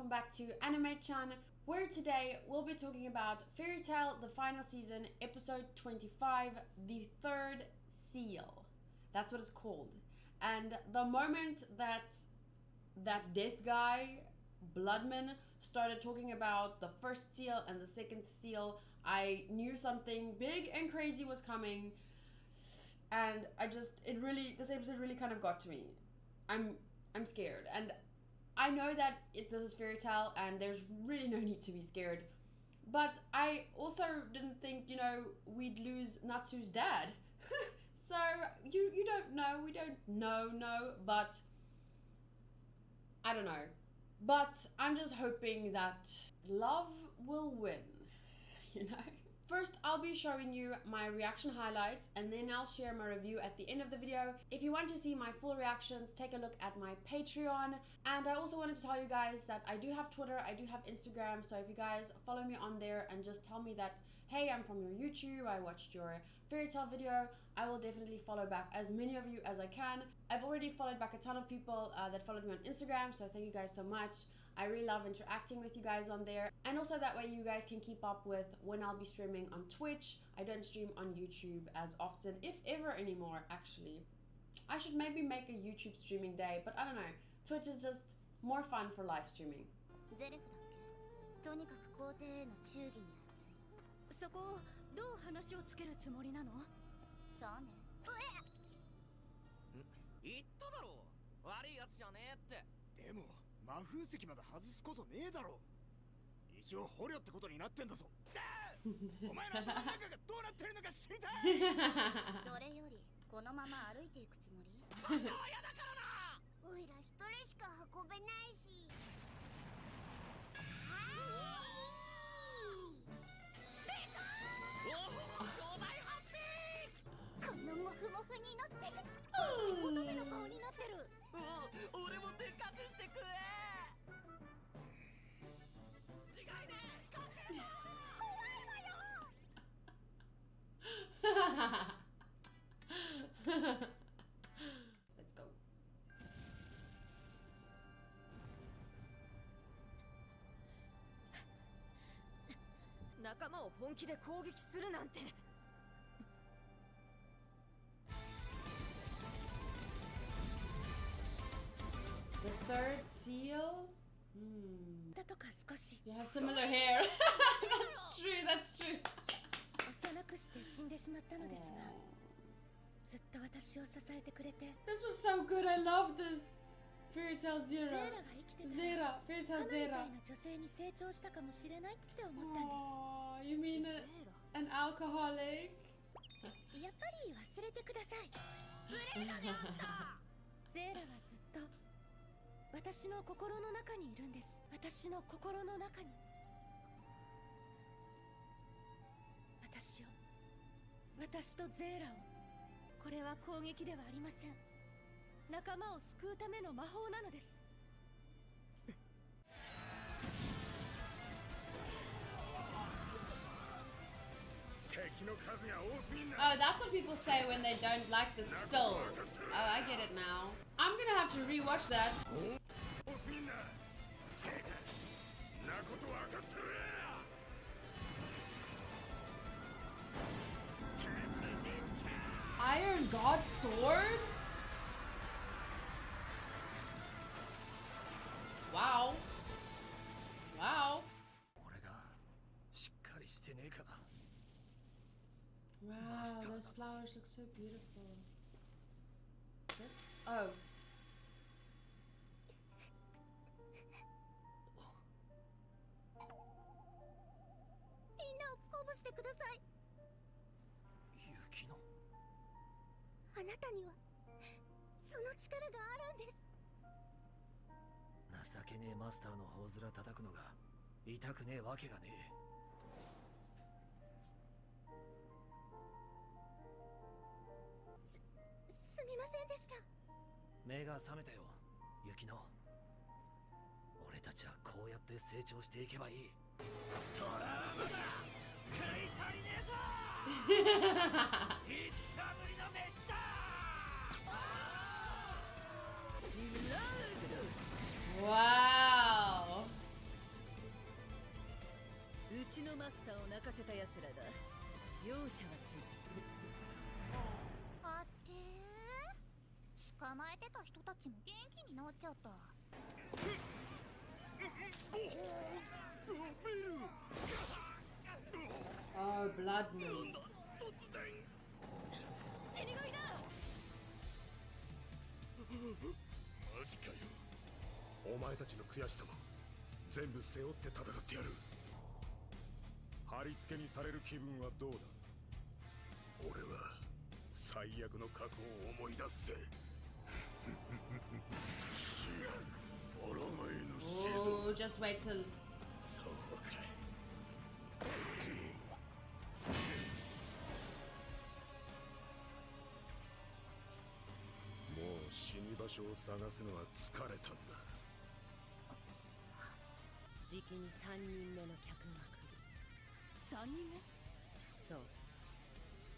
welcome back to Anime-chan, where today we'll be talking about Fairy Tail, the final season, episode 25, the third seal. That's what it's called. And the moment that death guy, BLOODMAN, started talking about the first seal and the second seal, I knew something big and crazy was coming. And this episode really kind of got to me. I'm scared, and I know that this is Fairy Tail and there's really no need to be scared, but I also didn't think, we'd lose Natsu's dad. So you don't know, we don't know, but I don't know. But I'm just hoping that love will win, First, I'll be showing you my reaction highlights, and then I'll share my review at the end of the video. If you want to see my full reactions, take a look at my Patreon. And I also wanted to tell you guys that I do have Twitter, I do have Instagram, so if you guys follow me on there and just tell me that, hey, I'm from your YouTube, I watched your Fairy Tail video, I will definitely follow back as many of you as I can. I've already followed back a ton of people that followed me on Instagram, so thank you guys so much. I really love interacting with you guys on there. And also that way you guys can keep up with when I'll be streaming on Twitch. I don't stream on YouTube as often, if ever anymore, actually. I should maybe make a YouTube streaming day, but I don't know. Twitch is just more fun for live streaming. Let's go. The third seal? You have similar hair. That's true. This was so good, I love this. Fairy Tail Zera. Fairy Tail Zera. Oh, you mean an alcoholic? Oh, that's what people say when they don't like the stills. Oh, I get it now. I'm gonna have to rewatch that. Iron God Sword? Wow. Wow. Wow, those flowers look so beautiful. This? Oh. Wow. かせた奴らだ。容赦はする。あって捕まえてた人たちも元気になっちゃった。Oh, BLOODMAN. 死神だ。マジかよ。お前たちの悔しさも全部背負って戦ってやる。貼り付けにされる気分はどうだ。俺は最悪の過去を思い出すぜ。死抗えぬ子孫。 Oh, just wait till. そうかい。もう死に場所を探すのは疲れたんだ。じきに3人目の客が来る。3人目？そう。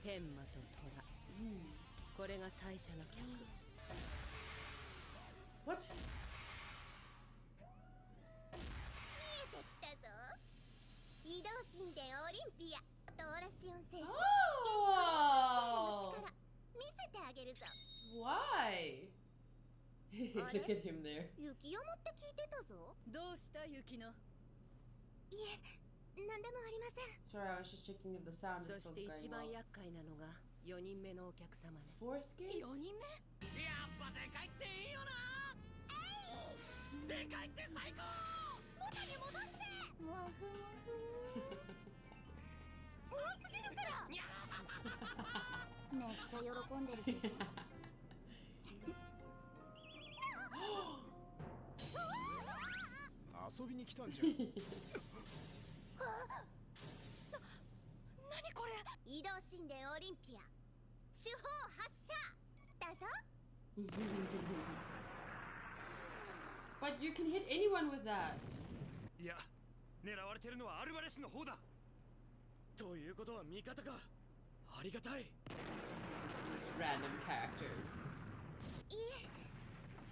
天馬と虎。これが最初の客。What? 見えてきたぞ。移動神殿オリンピアトーラシオン聖戦。 Oh! 力見せてあげるぞ。 Why? Look at him there. 雪山って聞いてたぞ。どうした雪乃？いえ、何でもありません。 Sorry, I was just checking if the sound そ is し still て going 一番 well. 厄介なのが4人目のお客様ね。 Fourth case? 4人目？やっぱでかいっていいよな。でかいって最高。元に戻して。もふもふ。多すぎるから。めっちゃ喜んでるけど。遊びに来たんじゃん。何これ。移動神殿オリンピア手法発射だぞ。But you can hit anyone with that. いや、狙われてるのはアルバレスの方だ。ということは味方か。ありがたい。 Just random characters. いえ、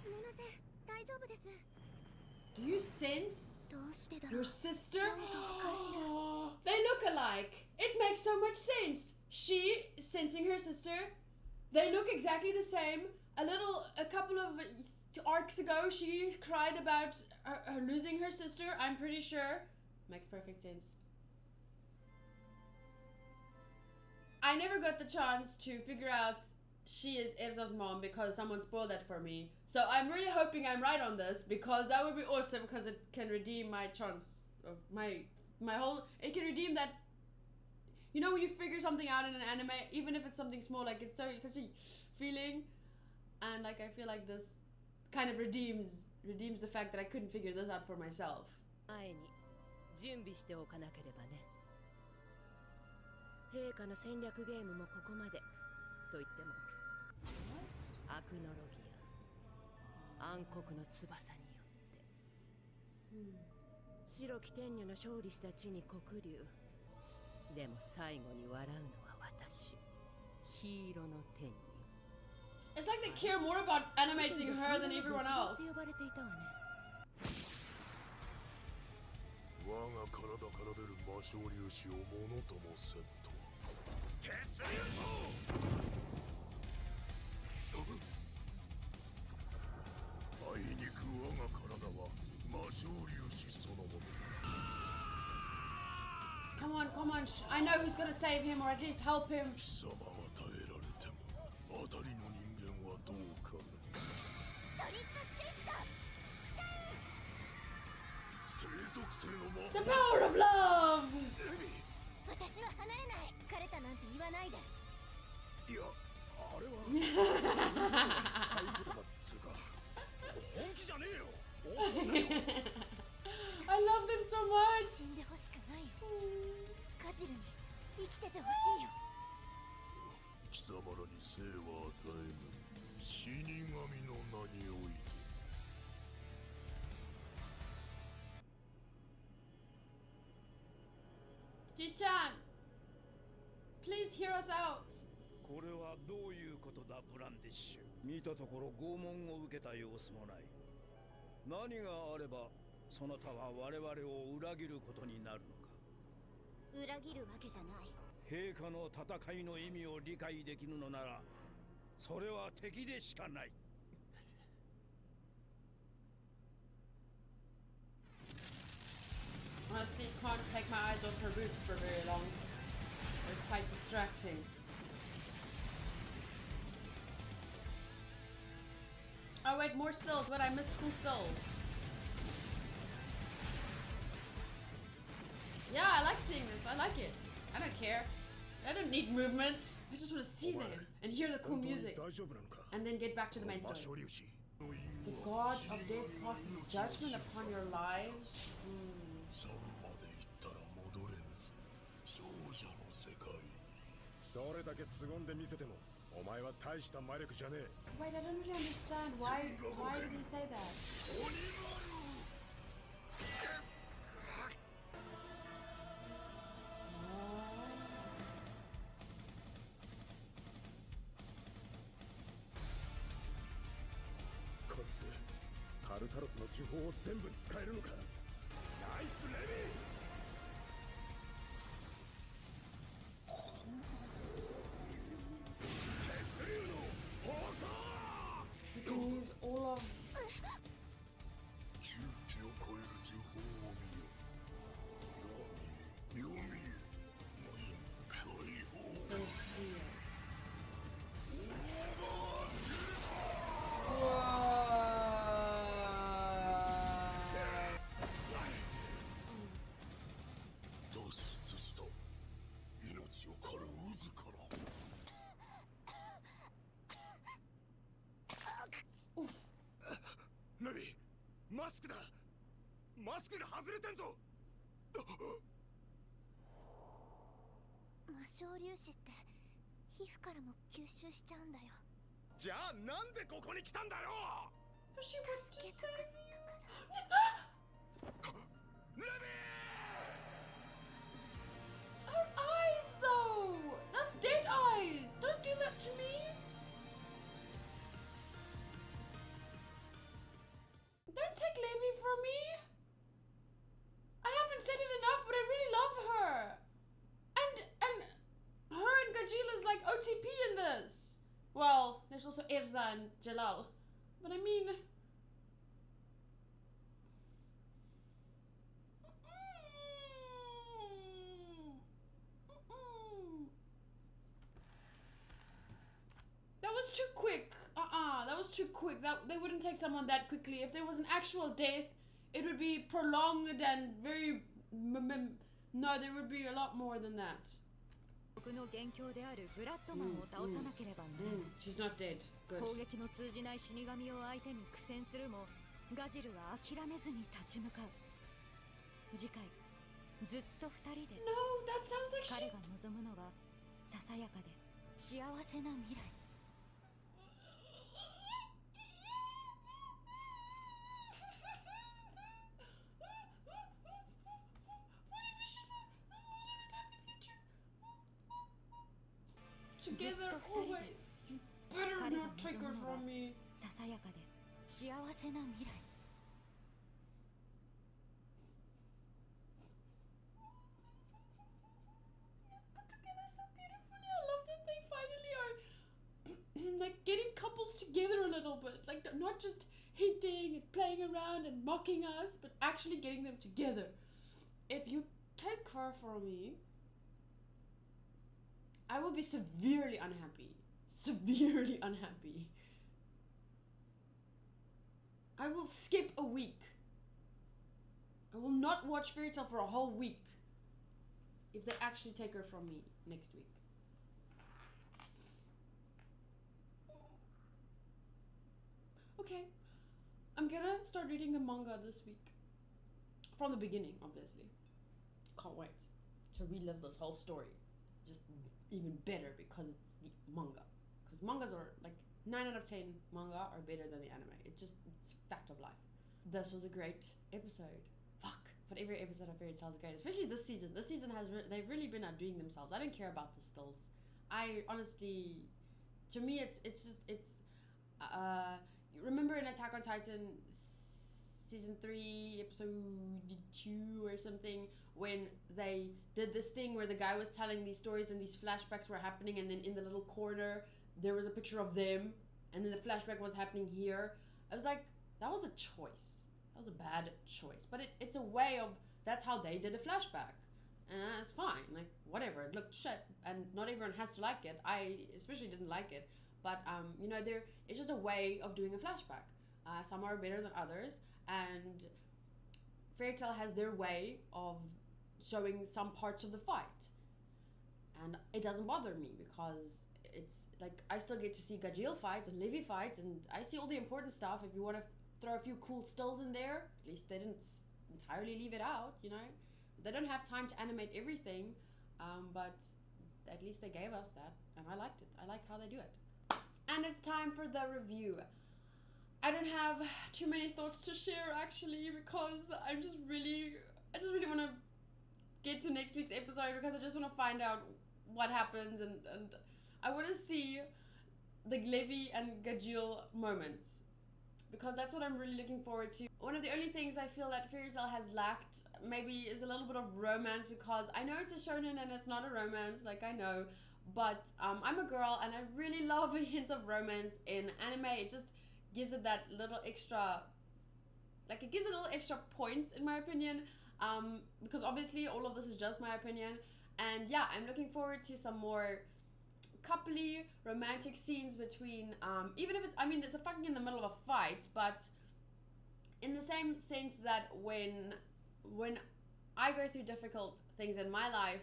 すみません。大丈夫です。 Do you sense どうしてだろう。 your sister? 何かを感じる。 They look alike. It makes so much sense. She sensing her sister. They look exactly the same. A couple of arcs ago, she cried about her losing her sister. I'm pretty sure. Makes perfect sense. I never got the chance to figure out she is Elsa's mom because someone spoiled that for me. So I'm really hoping I'm right on this because that would be awesome because it can redeem my chance of my whole. It can redeem that. You know when you figure something out in an anime, even if it's something small, like it's such a feeling, and like I feel like this kind of redeems the fact that I couldn't figure this out for myself. 前に準備しておかなければね。陛下の戦略ゲームもここまでと言ってもアクノロギア暗黒の翼によって白き天女の勝利した地に黒竜でも最後に笑うのは私ヒーローの天女 It's like they care more about animating her than everyone else. 呼ばれていたわね。我が体から出る魔性粒子をものともせんと。鉄竜あいにく我が体は魔性粒子そのもの。 Come on, come on. I know who's gonna save him or at least help him. 貴様は耐えられても当たりの人間はどうかね。トリックステッド。生属性の魔 The power of love! 私は離れない。彼となんて言わないで。いや、あれは合言葉っつうか本気じゃねえよ。 I love them so much! 死んでほしくないよ。カジルに生きててほしいよ。貴様らに生は与えぬ死神の名において。 Ji-chan! Please hear us out! これはどういうことだ、ブランディッシュ。見たところ拷問を受けた様子もない。何があればそなたは我々を裏切ることになるのか。裏切るわけじゃない。陛下の戦いの意味を理解できぬのなら、それは敵でしかない。Honestly, can't take my eyes off her boobs for very long. They're quite distracting. Oh wait, more stills. Wait, I missed cool stills. Yeah, I like seeing this. I like it. I don't care. I don't need movement. I just want to see them and hear the cool music. And then get back to the main story. The god of death passes judgment upon your lives. Wait, I don't really understand. Why did he say that? You can use all of... Levy! マスクだ！マスクが外れてんぞ！魔性粒子って皮膚からも吸収しちゃうんだよ。じゃあなんでここに来たんだよ！ But she wants to save you! Levy! Her eyes though! That's dead eyes! Don't do that to me! Don't take Levy from me! I haven't said it enough, but I really love her! And her and GAJEEL is like OTP in this! Well, there's also Erza and Jalal. But I mean... That was too quick. That was too quick. They wouldn't take someone that quickly. If there was an actual death, it would be prolonged and very... No, there would be a lot more than that. She's not dead. Good. 攻撃の通じない死神を相手に苦戦するもガジルは諦めずに立ち向かう。次回ずっと二人で No, that sounds like 彼 she... が望むのはささやかで幸せな未来。Together always. You better not take her from me. ささやかで幸せな未来。Together so beautifully. I love that they finally are like getting couples together a little bit. Like not just hinting and playing around and mocking us, but actually getting them together. If you take her from me, I will be severely unhappy. Severely unhappy. I will skip a week. I will not watch Fairy Tail for a whole week if they actually take her from me next week. Okay, I'm gonna start reading the manga this week. From the beginning, obviously. Can't wait to relive this whole story. Just even better because it's the manga. Because mangas are like 9 out of 10 manga are better than the anime. It's fact of life. This was a great episode. Fuck. But every episode of Fairy Tail is great, especially this season. This season they've really been outdoing themselves. I don't care about the stills. I honestly, to me, it's remember in Attack on Titan season 3, episode 2 or something, when they did this thing where the guy was telling these stories and these flashbacks were happening, and then in the little corner there was a picture of them, and then the flashback was happening here. I was like, that was a choice. That was a bad choice. But it's a way of, that's how they did a flashback. And that's fine. Like, whatever. It looked shit. And not everyone has to like it. I especially didn't like it. But, you know, it's just a way of doing a flashback. Some are better than others. And Fairy Tail has their way of showing some parts of the fight. And it doesn't bother me because it's like, I still get to see GAJEEL fights and Levy fights, and I see all the important stuff. If you want to throw a few cool stills in there, at least they didn't entirely leave it out, you know. They don't have time to animate everything, but at least they gave us that, and I liked it. I like how they do it. And it's time for the review. I don't have too many thoughts to share actually, because I just really want to get to next week's episode, because I just want to find out what happens, and I want to see the Levy and GAJEEL moments, because that's what I'm really looking forward to. One of the only things I feel that Fairy Tail has lacked maybe is a little bit of romance, because I know it's a shonen and it's not a romance, like I know, but I'm a girl and I really love a hint of romance in anime. It just gives it that little extra, like it gives it a little extra points in my opinion, because obviously all of this is just my opinion. And yeah, I'm looking forward to some more coupley romantic scenes between, even if it's, I mean, it's a fucking in the middle of a fight, but in the same sense that when I go through difficult things in my life,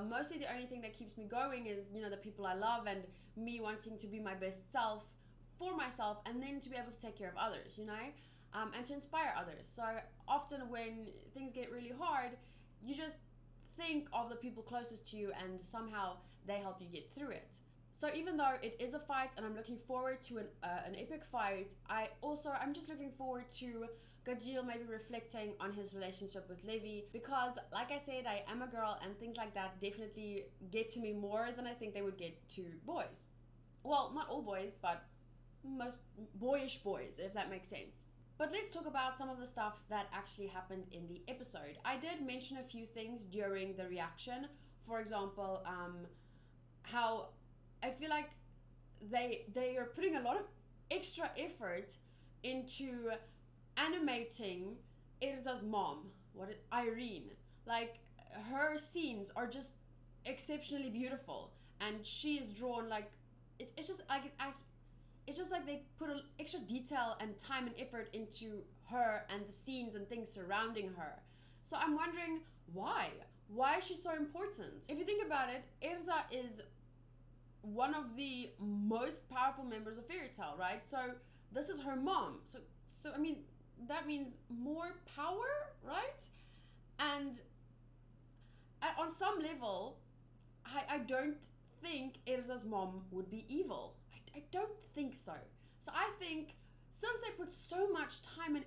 mostly the only thing that keeps me going is, you know, the people I love and me wanting to be my best self for myself, and then to be able to take care of others, you know, and to inspire others. So often when things get really hard, you just think of the people closest to you, and somehow they help you get through it. So even though it is a fight and I'm looking forward to an epic fight, I'm just looking forward to GAJEEL maybe reflecting on his relationship with Levy, because like I said, I am a girl and things like that definitely get to me more than I think they would get to boys. Well, not all boys, but most boyish boys, if that makes sense. But let's talk about some of the stuff that actually happened in the episode. I did mention a few things during the reaction. For example, how I feel like they are putting a lot of extra effort into animating Erza's mom, Irene. Like, her scenes are just exceptionally beautiful, and she is drawn like it's just like they put an extra detail and time and effort into her and the scenes and things surrounding her. So I'm wondering why is she so important? If you think about it, Erza is one of the most powerful members of Fairy Tail, right? So this is her mom. So I mean, that means more power, right? And on some level, I don't think Erza's mom would be evil. I don't think so. So I think since they put so much time and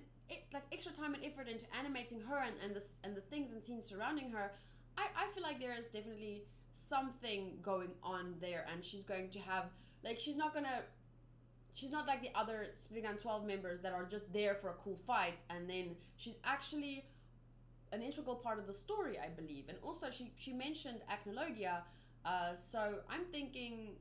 extra time and effort into animating her and the things and scenes surrounding her, I feel like there is definitely something going on there, and she's going to have, like, she's not like the other Springan 12 members that are just there for a cool fight, and then she's actually an integral part of the story, I believe. And also she mentioned Acnologia, so I'm thinking,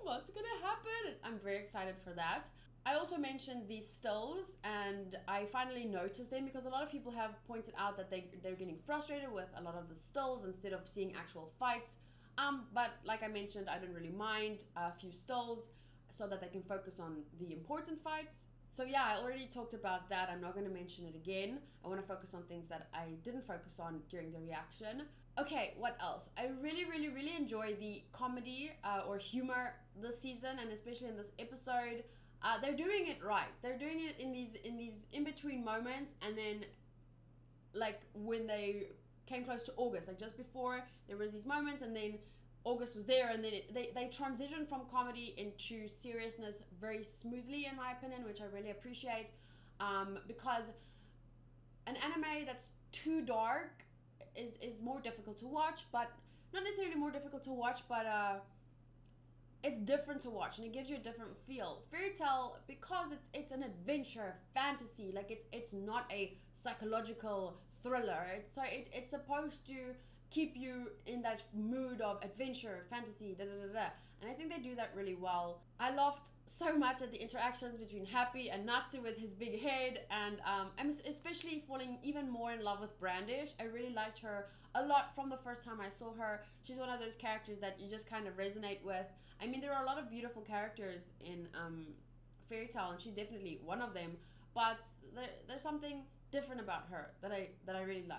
what's gonna happen? I'm very excited for that. I also mentioned these stills, and I finally noticed them because a lot of people have pointed out that they're getting frustrated with a lot of the stills instead of seeing actual fights. But like I mentioned, I don't really mind a few stills so that they can focus on the important fights. So yeah, I already talked about that. I'm not going to mention it again. I want to focus on things that I didn't focus on during the reaction. Okay, what else? I really enjoy the comedy or humor this season, and especially in this episode. They're doing it right. They're doing it in these in-between moments, and then like when they came close to August, like just before, there was these moments, and then August was there, and then they transitioned from comedy into seriousness very smoothly, in my opinion, which I really appreciate, because an anime that's too dark is more difficult to watch, but not necessarily more difficult to watch, but it's different to watch and it gives you a different feel. Fairy Tail, because it's an adventure fantasy, like it's not a psychological thriller. It's supposed to keep you in that mood of adventure, fantasy, and I think they do that really well. I laughed so much at the interactions between Happy and Natsu with his big head, and I'm especially falling even more in love with Brandish. I really liked her a lot from the first time I saw her. She's one of those characters that you just kind of resonate with. I mean, there are a lot of beautiful characters in Fairy Tail, and she's definitely one of them, but there's something different about her that I really like.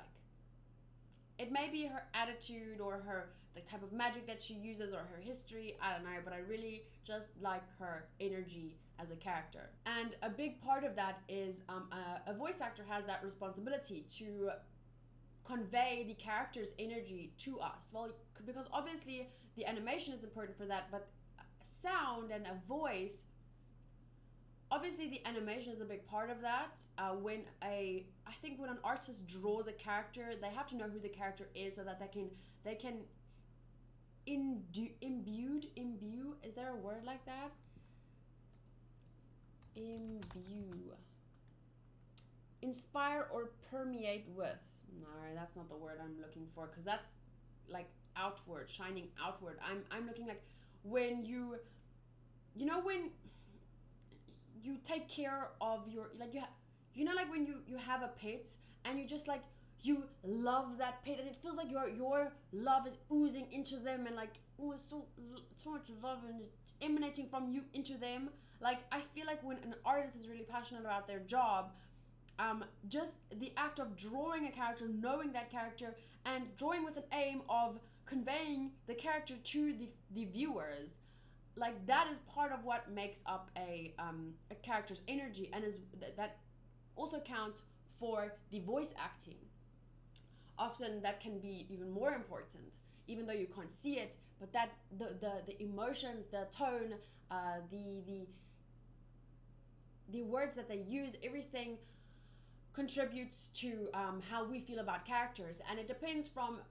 It may be her attitude or the type of magic that she uses or her history, I don't know, but I really just like her energy as a character. And a big part of that is a voice actor has that responsibility to convey the character's energy to us. Well, because obviously the animation is important for that, but sound and a voice, obviously the animation is a big part of that. I think when an artist draws a character, they have to know who the character is so that they can imbue, is there a word like that? Imbue. Inspire or permeate with. No, that's not the word I'm looking for, because that's like outward, shining outward. I'm looking like when when you take care of your, like like when you have a pet and you just like, you love that pet and it feels like your love is oozing into them, and like, oh, it's so much love and it's emanating from you into them. Like, I feel like when an artist is really passionate about their job, just the act of drawing a character, knowing that character, and drawing with an aim of conveying the character to the viewers, like, that is part of what makes up a character's energy, and that also counts for the voice acting. Often that can be even more important, even though you can't see it, but that the emotions, the tone, the words that they use, everything contributes to how we feel about characters. And it depends from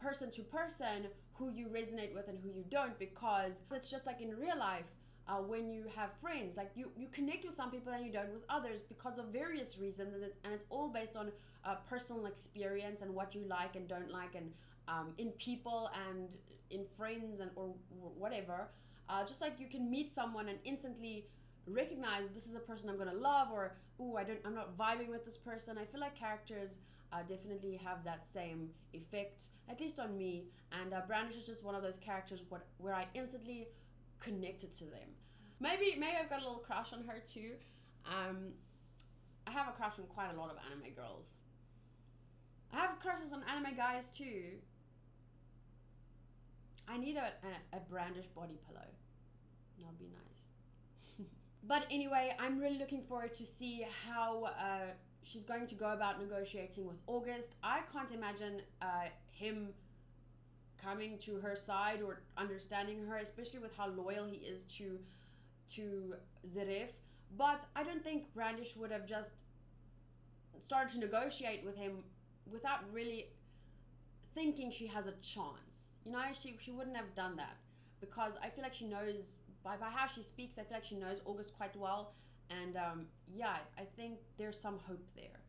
person to person who you resonate with and who you don't, because it's just like in real life. When you have friends, like you connect with some people and you don't with others because of various reasons, and it's all based on personal experience and what you like and don't like, and in people and in friends and or whatever. Just like you can meet someone and instantly recognize this is a person I'm gonna love, or ooh, I'm not vibing with this person. I feel like characters definitely have that same effect, at least on me. And Brandish is just one of those characters where I instantly connected to them. Maybe I've got a little crush on her too. I have a crush on quite a lot of anime girls. I have crushes on anime guys too. I need a Brandish body pillow. That would be nice. But anyway, I'm really looking forward to see how she's going to go about negotiating with August. I can't imagine him coming to her side or understanding her, especially with how loyal he is to Zeref. But I don't think Brandish would have just started to negotiate with him without really thinking she has a chance. You know, she wouldn't have done that, because I feel like she knows, by how she speaks, I feel like she knows August quite well. And yeah, I think there's some hope there.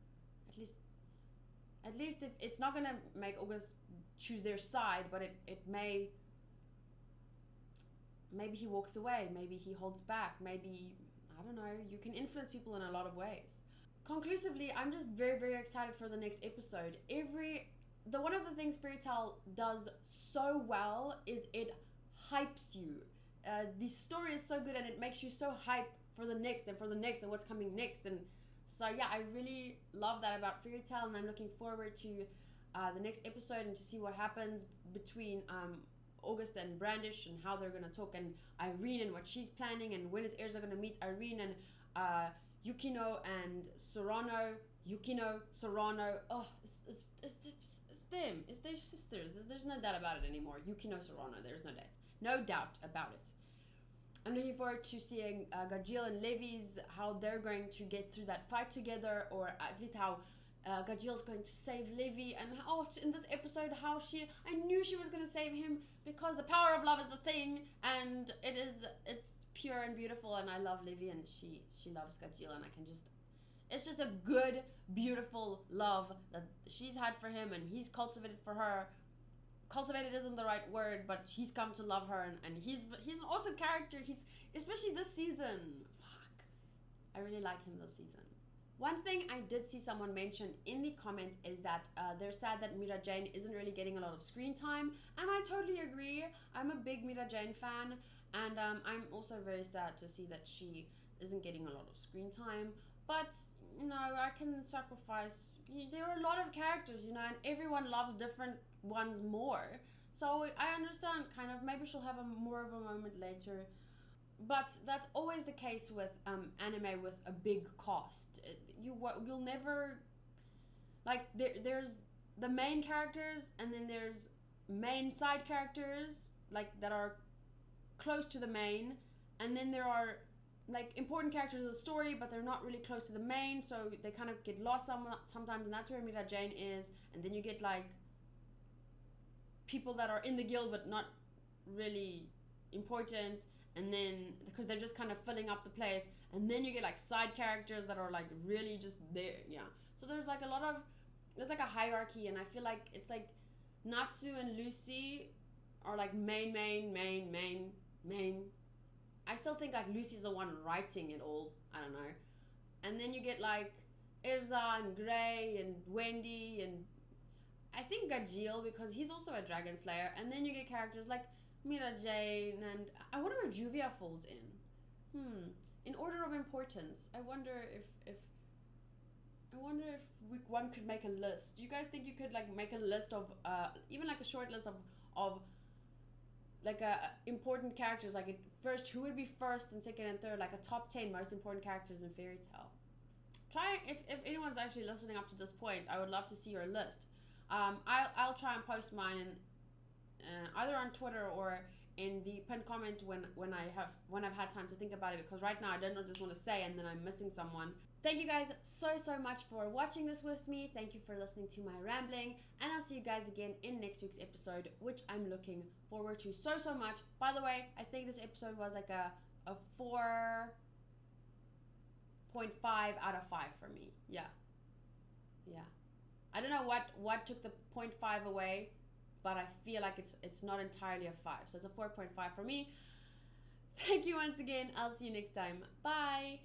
At least if it's not gonna make August choose their side, but it may, maybe he walks away, maybe he holds back, maybe, I don't know, you can influence people in a lot of ways. Conclusively, I'm just very, very excited for the next episode. One of the things Fairy Tail does so well is it hypes you. The story is so good and it makes you so hyped for the next and for the next and what's coming next. And so yeah, I really love that about Fairy Tail, and I'm looking forward to the next episode and to see what happens between August and Brandish and how they're going to talk, and Irene and what she's planning, and when is Erza going to meet Irene, and Yukino and Sorano. Oh, it's them. It's their sisters. There's no doubt about it anymore. Yukino, Sorano. There's no doubt about it. I'm looking forward to seeing GAJEEL and Levy's, how they're going to get through that fight together, or at least how GAJEEL's going to save Levy, and in this episode how I knew she was going to save him because the power of love is a thing, and it's pure and beautiful, and I love Levy, and she loves GAJEEL, and it's just a good, beautiful love that she's had for him, and he's cultivated for her. Cultivated isn't the right word, but he's come to love her, and he's an awesome character. He's, especially this season. Fuck, I really like him this season. One thing I did see someone mention in the comments is that they're sad that Mira Jane isn't really getting a lot of screen time, and I totally agree. I'm a big Mira Jane fan, and I'm also very sad to see that she isn't getting a lot of screen time, but you know, I can sacrifice. There are a lot of characters, you know, and everyone loves different ones more, so I understand kind of. Maybe she'll have more of a moment later, but that's always the case with anime with a big cast. You'll never, like, there's the main characters, and then there's main side characters, like, that are close to the main, and then there are like important characters of the story, but they're not really close to the main, so they kind of get lost sometimes, and that's where Mira Jane is. And then you get like people that are in the guild but not really important, and then because they're just kind of filling up the place, and then you get like side characters that are like really just there. Yeah, so there's like a hierarchy, and I feel like it's like Natsu and Lucy are like main. I still think like Lucy's the one writing it all. I don't know. And then you get like Erza and Gray and Wendy, and I think GAJEEL, because he's also a dragon slayer. And then you get characters like Mira Jane, and I wonder where Juvia falls in. In order of importance, I wonder if one could make a list. Do you guys think you could like make a list of even like a short list of like important characters, like first, who would be first and second and third, like a top 10 most important characters in Fairy Tail? Try, if anyone's actually listening up to this point, I would love to see your list. I'll try and post mine in, either on Twitter or in the pinned comment when I've had time to think about it, because right now I don't just want to say and then I'm missing someone. Thank you guys so much for watching this with me. Thank you for listening to my rambling, and I'll see you guys again in next week's episode, which I'm looking forward to so much. By the way, I think this episode was like a 4.5 out of 5 for me. Yeah. I don't know what took the 0.5 away, but I feel like it's not entirely a 5, so it's a 4.5 for me. Thank you once again. I'll see you next time. Bye.